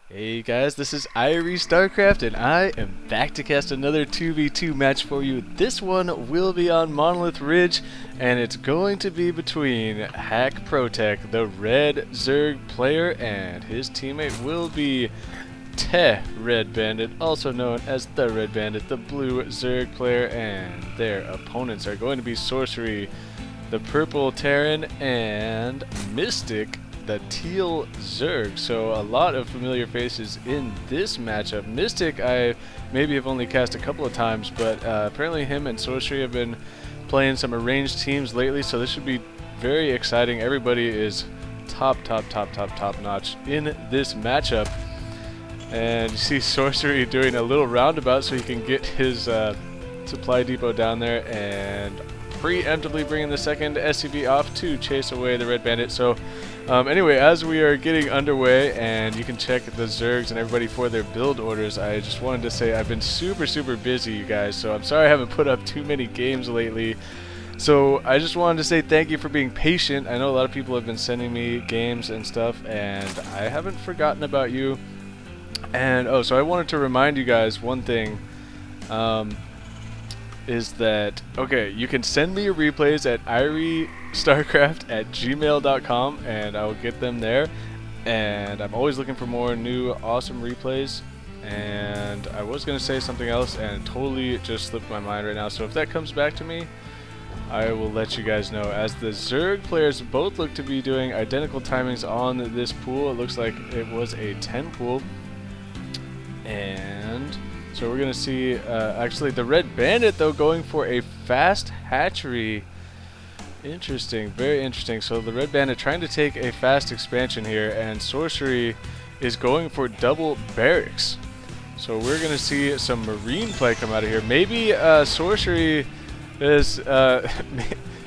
Hey guys, this is IrieStarcraft and I am back to cast another 2v2 match for you. This one will be on Monlyth Ridge and it's going to be between haCkProTech, the red Zerg player, and his teammate will be tehredbandit, also known as the Red Bandit, the blue Zerg player, and their opponents are going to be Sorcery, the purple Terran, and Mystic, the teal Zerg. So a lot of familiar faces in this matchup. Mystic I maybe have only cast a couple of times, but apparently him and Sorcery have been playing some arranged teams lately, so this should be very exciting. Everybody is top notch in this matchup. And you see Sorcery doing a little roundabout so he can get his supply depot down there and preemptively bringing the second SCV off to chase away the Red Bandit. So anyway, as we are getting underway, and you can check the Zergs and everybody for their build orders, I just wanted to say I've been super busy, you guys, so I'm sorry I haven't put up too many games lately. So I just wanted to say thank you for being patient. I know a lot of people have been sending me games and stuff, and I haven't forgotten about you. And oh, so I wanted to remind you guys one thing, is that, okay, you can send me your replays at IrieStarcraft@gmail.com and I will get them there. And I'm always looking for more new awesome replays. And I was going to say something else and totally just slipped my mind right now. So if that comes back to me, I will let you guys know. As the Zerg players both look to be doing identical timings on this pool, it looks like it was a 10 pool. And so we're going to see, actually the Red Bandit though going for a fast hatchery. Interesting, very interesting. So the Red Bandit trying to take a fast expansion here, and Sorcery is going for double barracks. So we're going to see some marine play come out of here. Maybe Sorcery is,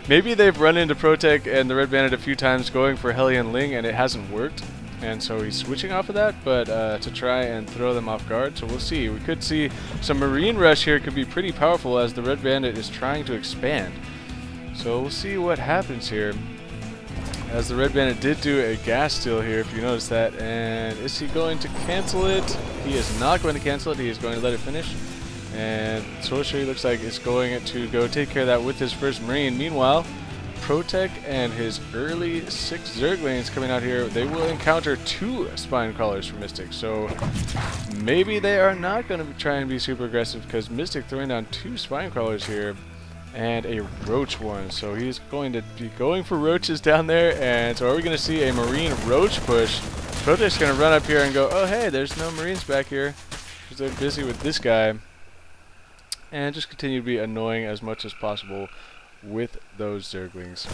maybe they've run into Protech and the Red Bandit a few times going for Hellion Ling and it hasn't worked. And so he's switching off of that, but to try and throw them off guard. So we'll see. We could see some Marine Rush here. Could be pretty powerful as the Red Bandit is trying to expand. So we'll see what happens here. As the Red Bandit did do a gas steal here, if you notice that. And is he going to cancel it? He is not going to cancel it. He is going to let it finish. And Sorcery looks like it's going to go take care of that with his first Marine. Meanwhile, Protech and his early 6 Zerglings coming out here, they will encounter 2 Spine Crawlers for Mystic. So maybe they are not going to try and be super aggressive, because Mystic throwing down 2 Spine Crawlers here and a Roach one. So he's going to be going for Roaches down there. And so are we going to see a Marine Roach push? Protech's going to run up here and go, oh hey, there's no Marines back here, because they're busy with this guy. And just continue to be annoying as much as possible with those Zerglings.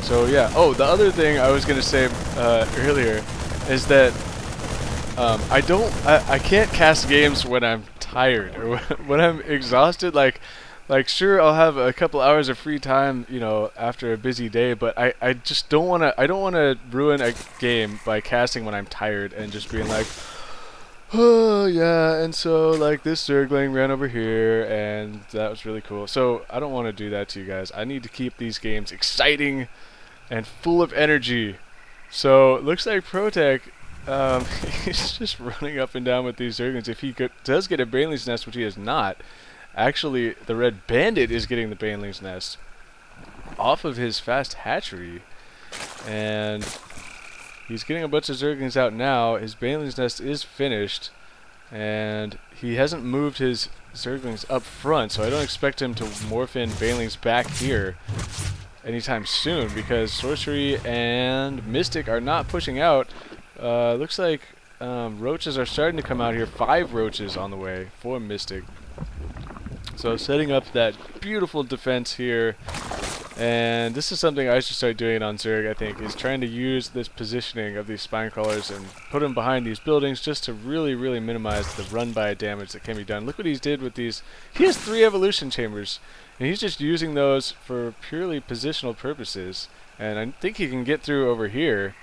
So yeah, oh, the other thing I was gonna say earlier is that I can't cast games when I'm tired or when I'm exhausted. Like sure, I'll have a couple hours of free time, you know, after a busy day, but I just don't wanna ruin a game by casting when I'm tired and just being like, oh yeah, and so like this Zergling ran over here and that was really cool. So I don't want to do that to you guys. I need to keep these games exciting and full of energy. So it looks like Protech, he's just running up and down with these Zerglings. If he does get a Baneling's Nest, which he is not, actually the Red Bandit is getting the Baneling's Nest off of his fast hatchery. And he's getting a bunch of Zerglings out now. His Baneling's Nest is finished, and he hasn't moved his Zerglings up front, so I don't expect him to morph in Banelings back here anytime soon, because Sorcery and Mystic are not pushing out. Looks like Roaches are starting to come out here. 5 Roaches on the way for Mystic. So setting up that beautiful defense here. And this is something I should start doing on Zerg, I think, is trying to use this positioning of these Spine Crawlers and put them behind these buildings just to really minimize the run-by damage that can be done. Look what he did with these. He has 3 Evolution Chambers, and he's just using those for purely positional purposes. And I think he can get through over here.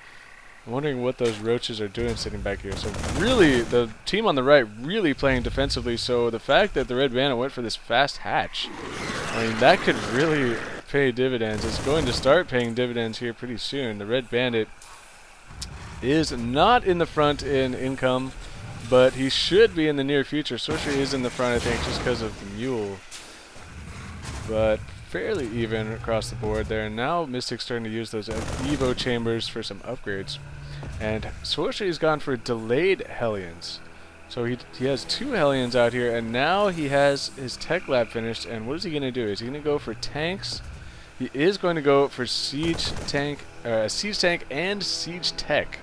I'm wondering what those Roaches are doing sitting back here. So really, the team on the right really playing defensively, so the fact that the Red Bandit went for this fast hatch, I mean, that could really pay dividends. It's going to start paying dividends here pretty soon. The Red Bandit is not in the front in income, but he should be in the near future. Sorcery is in the front, I think, just because of the mule. But fairly even across the board there. And now Mystic's starting to use those Evo chambers for some upgrades. And Sorcery's gone for delayed Hellions. So he has 2 Hellions out here, and now he has his tech lab finished. And what is he going to do? Is he going to go for tanks? He is going to go for siege tank and siege tech.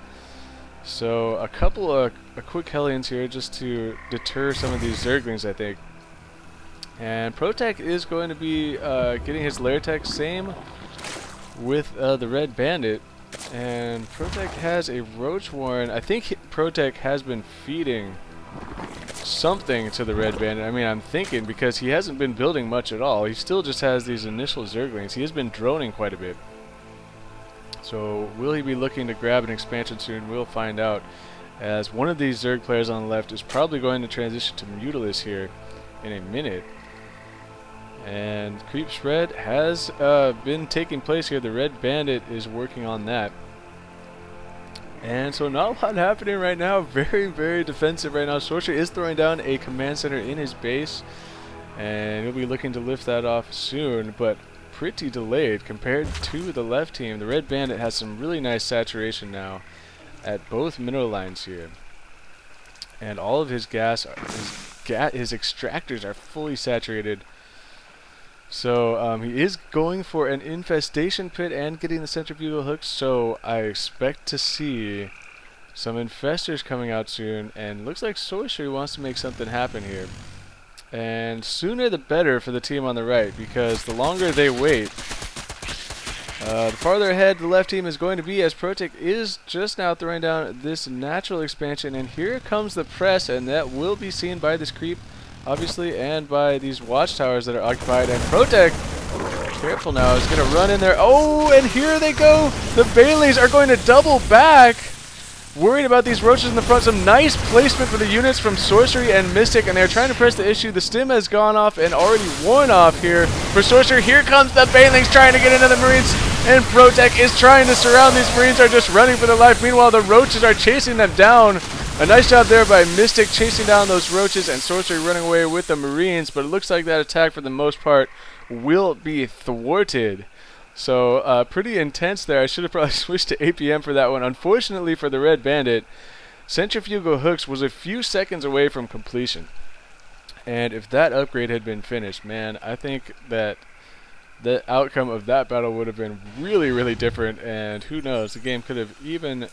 So a couple of quick Hellions here just to deter some of these Zerglings, I think. And ProTech is going to be getting his lair tech, same with the Red Bandit. And ProTech has a Roach Warren. I think ProTech has been feeding something to the Red Bandit. I mean, I'm thinking, because he hasn't been building much at all. He still just has these initial Zerglings. He has been droning quite a bit. So will he be looking to grab an expansion soon? We'll find out, as one of these Zerg players on the left is probably going to transition to Mutalisk here in a minute. And creep spread has been taking place here. The Red Bandit is working on that. And so not a lot happening right now. Very, very defensive right now. Sorcery is throwing down a command center in his base, and he'll be looking to lift that off soon, but pretty delayed compared to the left team. The Red Bandit has some really nice saturation now at both mineral lines here. And all of his his extractors are fully saturated. So he is going for an infestation pit and getting the centrifugal hooks, so I expect to see some infestors coming out soon, and looks like Sorcery wants to make something happen here. And sooner the better for the team on the right, because the longer they wait, the farther ahead the left team is going to be, as ProTech is just now throwing down this natural expansion. And here comes the press, and that will be seen by this creep, obviously, and by these watchtowers that are occupied. And ProTech, careful now, is going to run in there. Oh, and here they go. The Banelings are going to double back. Worried about these roaches in the front. Some nice placement for the units from Sorcery and Mystic, and they're trying to press the issue. The stim has gone off and already worn off here for Sorcery. Here comes the Banelings trying to get into the Marines, and ProTech is trying to surround. These Marines are just running for their life. Meanwhile, the roaches are chasing them down. A nice job there by Mystic chasing down those roaches, and Sorcery running away with the Marines, but it looks like that attack for the most part will be thwarted. So pretty intense there. I should have probably switched to APM for that one. Unfortunately for the Red Bandit, centrifugal hooks was a few seconds away from completion. And if that upgrade had been finished, man, I think that the outcome of that battle would have been really, really different. And who knows, the game could have even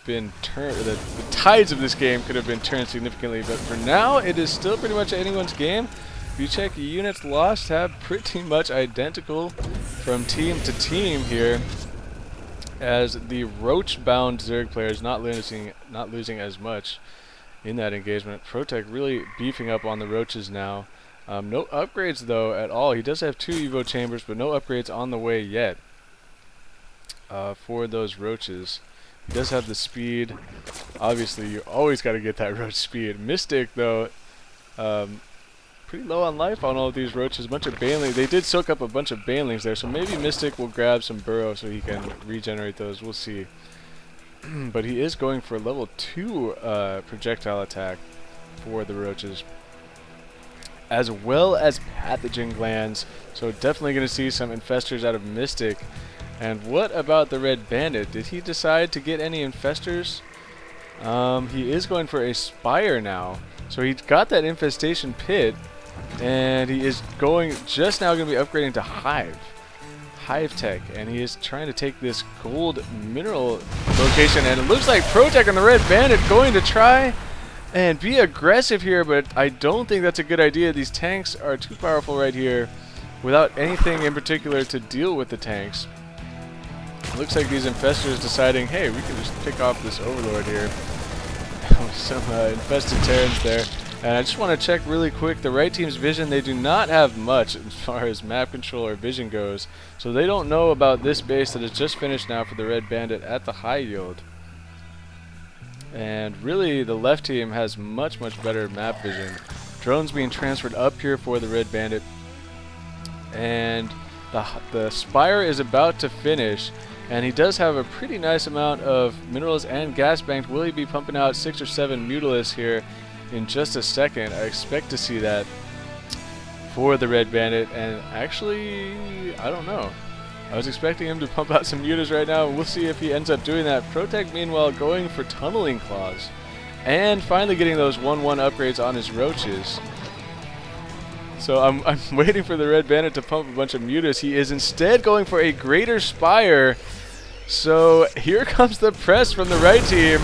been turned, the tides of this game could have been turned significantly. But for now, it is still pretty much anyone's game. If you check units lost, tab pretty much identical from team to team here, as the roach-bound Zerg players not losing as much in that engagement. ProTech really beefing up on the roaches now. No upgrades though at all. He does have 2 Evo chambers, but no upgrades on the way yet for those roaches. He does have the speed. Obviously, you always got to get that roach speed. Mystic though, pretty low on life on all of these roaches. A bunch of banelings. They did soak up a bunch of banelings there, so maybe Mystic will grab some burrow so he can regenerate those. We'll see. But he is going for level 2 projectile attack for the roaches, as well as pathogen glands. So definitely going to see some infestors out of Mystic. And what about the Red Bandit? Did he decide to get any infestors? He is going for a Spire now. So he got that infestation pit, and he is just now going to be upgrading to Hive Tech, and he is trying to take this gold mineral location. And it looks like ProTech and the Red Bandit going to try and be aggressive here, but I don't think that's a good idea. These tanks are too powerful right here without anything in particular to deal with the tanks. Looks like these infestors deciding, hey, we can just pick off this Overlord here. Some infested Terrans there. And I just want to check really quick the right team's vision. They do not have much as far as map control or vision goes, so they don't know about this base that is just finished now for the Red Bandit at the high yield. And really the left team has much, much better map vision. Drones being transferred up here for the Red Bandit, and the Spire is about to finish. And he does have a pretty nice amount of minerals and gas banked. Will he be pumping out 6 or 7 Mutalisks here in just a second? I expect to see that for the Red Bandit. And actually, I don't know. I was expecting him to pump out some Mutas right now. We'll see if he ends up doing that. ProTech, meanwhile, going for Tunneling Claws. And finally getting those 1-1 upgrades on his Roaches. So I'm waiting for the Red Bandit to pump a bunch of Mutas. He is instead going for a Greater Spire. So here comes the press from the right team.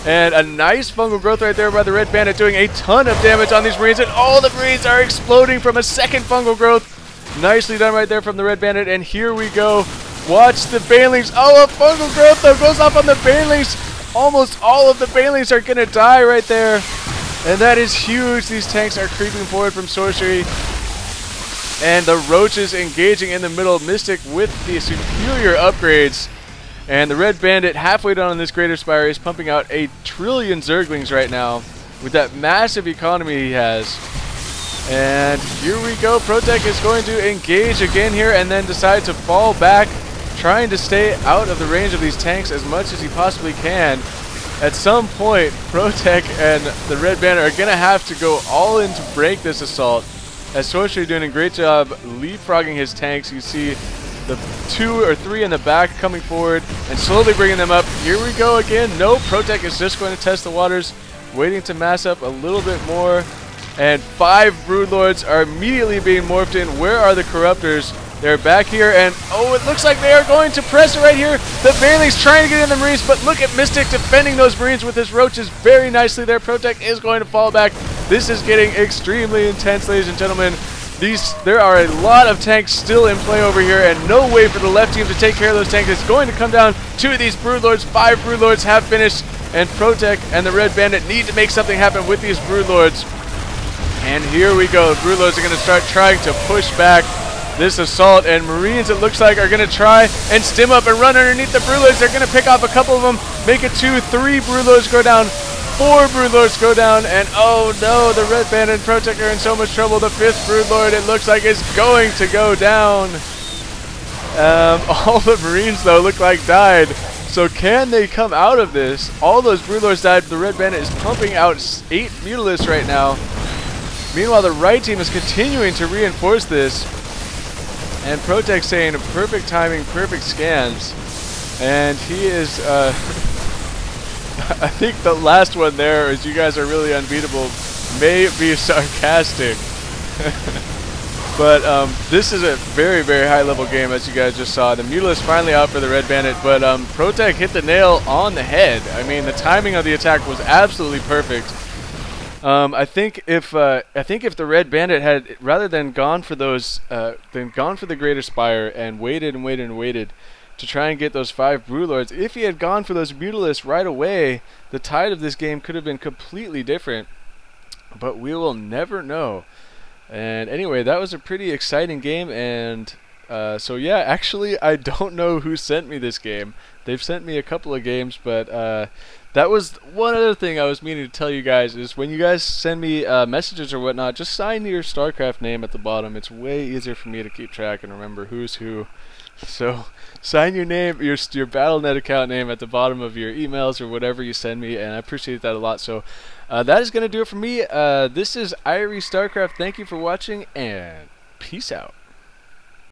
And a nice fungal growth right there by the Red Bandit, doing a ton of damage on these Marines. And all the Marines are exploding from a second fungal growth. Nicely done right there from the Red Bandit. And here we go. Watch the Banelings. Oh, a fungal growth though goes off on the Banelings. Almost all of the Banelings are going to die right there. And that is huge. These tanks are creeping forward from Sorcery. And the Roaches engaging in the middle. Mystic with the superior upgrades. And the Red Bandit, halfway done on this Greater Spire, is pumping out 1 trillion Zerglings right now with that massive economy he has. And here we go. ProTech is going to engage again here and then decide to fall back, trying to stay out of the range of these tanks as much as he possibly can. At some point, ProTech and the Red Bandit are going to have to go all in to break this assault. As Sorcery doing a great job leapfrogging his tanks. You see the 2 or 3 in the back coming forward and slowly bringing them up. Here we go again. No, ProTech is just going to test the waters, waiting to mass up a little bit more. And 5 Broodlords are immediately being morphed in. Where are the Corruptors? They're back here, and oh, it looks like they are going to press it right here. The Banelings trying to get in the Marines, but look at Mystic defending those Marines with his Roaches very nicely there. ProTech is going to fall back. This is getting extremely intense, ladies and gentlemen. There are a lot of tanks still in play over here, and no way for the left team to take care of those tanks. It's going to come down to these Broodlords. 5 Broodlords have finished, and ProTech and the Red Bandit need to make something happen with these Broodlords. And here we go. The Broodlords are going to start trying to push back this assault, and Marines, it looks like, are going to try and stim up and run underneath the Broodlords. They're going to pick off a couple of them, make it 2, 3 Broodlords go down, 4 Broodlords go down, and oh no, the Red Bandit and ProTech are in so much trouble. The 5th Broodlord, it looks like, is going to go down. All the Marines, though, look like died. So can they come out of this? All those Broodlords died. The Red Bandit is pumping out 8 Mutalisks right now. Meanwhile, the right team is continuing to reinforce this. And ProTech saying perfect timing, perfect scans. And he is, I think the last one there is you guys are really unbeatable, may be sarcastic. But this is a very, very high level game, as you guys just saw. The Mutalisk finally out for the Red Bandit, but ProTech hit the nail on the head. I mean, the timing of the attack was absolutely perfect. I think if the Red Bandit had, rather than gone for those, gone for the Greater Spire and waited and waited and waited to try and get those 5 Broodlords, if he had gone for those Mutalisks right away, the tide of this game could have been completely different. But we will never know. And anyway, that was a pretty exciting game, and so yeah, actually I don't know who sent me this game. They've sent me a couple of games, but that was one other thing I was meaning to tell you guys, is when you guys send me messages or whatnot, just sign your StarCraft name at the bottom. It's way easier for me to keep track and remember who's who. So sign your name, your Battle.net account name at the bottom of your emails or whatever you send me, and I appreciate that a lot. So that is going to do it for me. This is IrieStarcraft. Thank you for watching, and peace out.